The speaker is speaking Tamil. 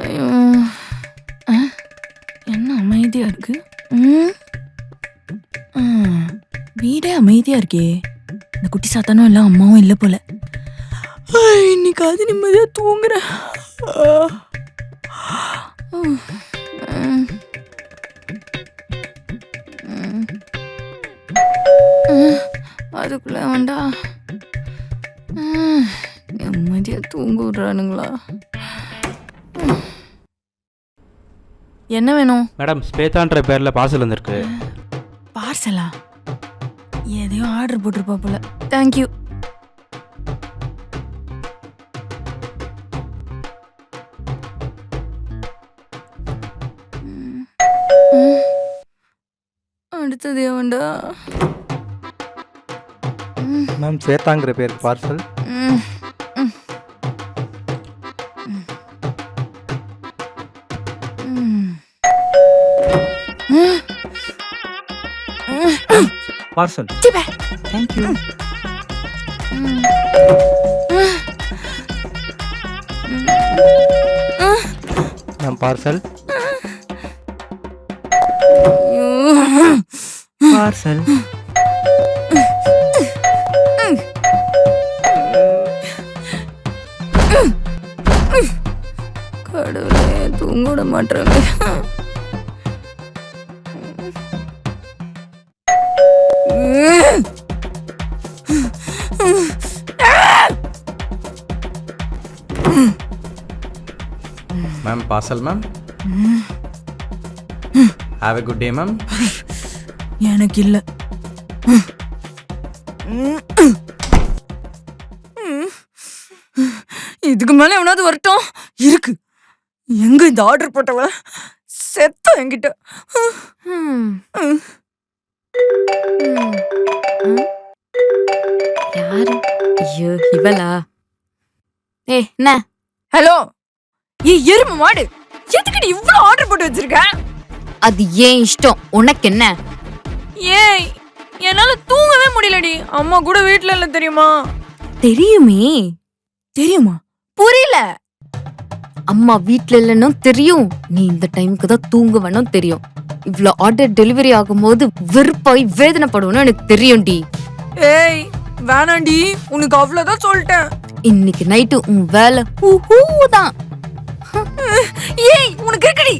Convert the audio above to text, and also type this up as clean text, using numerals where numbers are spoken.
ஐயோ! அ என்ன அமைதியா இருக்கு? வீடே அமைதியா இருக்கே! இந்த குட்டி சாத்தானும் இல்ல, அம்மாவும் இல்ல போல. இன்னைக்காவது நிம்மதியா தூங்குறேன். அதுக்குள்ள வேண்டா நிம்மதியா தூங்க விடுறானுங்களா? என்ன வேணும்? மேடம், ஸ்வேதான்ற பேர்ல பார்சல் வந்திருக்கு. பார்சலா? எதையோ ஆர்டர் போட்டிருப்பா போல. தேங்க்யூ. அடுத்தது எவன்டா? மேம், ஸ்வேதாங்கிற பேர் parcel. Parcel. Thank you. Ma'am, parcel. Parcel. கடவுளே, தூங்க விட மாட்டாங்க. Ma'am, parcel ma'am. Have a good day ma'am. எனக்கு இல்ல. இதுக்கு மேல எவனாவது வரட்டும். இருக்கு எங்க இந்த ஆர்டர் போட்டவ செத்த என்கிட்ட. யாரு? ஐயோ, இவளா? என்ன? ஹலோ, எருமை மாடு, எதுக்குடி இவ்ளோ ஆர்டர் போட்டு வச்சிருக்க? அது ஏன் இஷ்டம், உனக்கு என்ன? ஏய், என்னால தூங்கவே முடியலடி. அம்மா கூட வீட்ல இல்ல, தெரியுமா? தெரியுமே. தெரியுமா? புரியல. அம்மா வீட்ல இல்லன்னு தெரியும். நீ இந்த டைமுக்கு தான் தூங்க வேணும் தெரியும். இவ்ளோ ஆர்டர் டெலிவரி ஆகும்போது வெறுப்பாய் வேதனைப்படுவோன்னு எனக்கு தெரியும்டி. ஏய் வேணாண்டி, உனக்கு அவ்வளவுதான் சொல்லிட்டேன். இன்னைக்கு நைட்டு உன் வேலை தான். ஏய், உனக்கு இருக்குடி.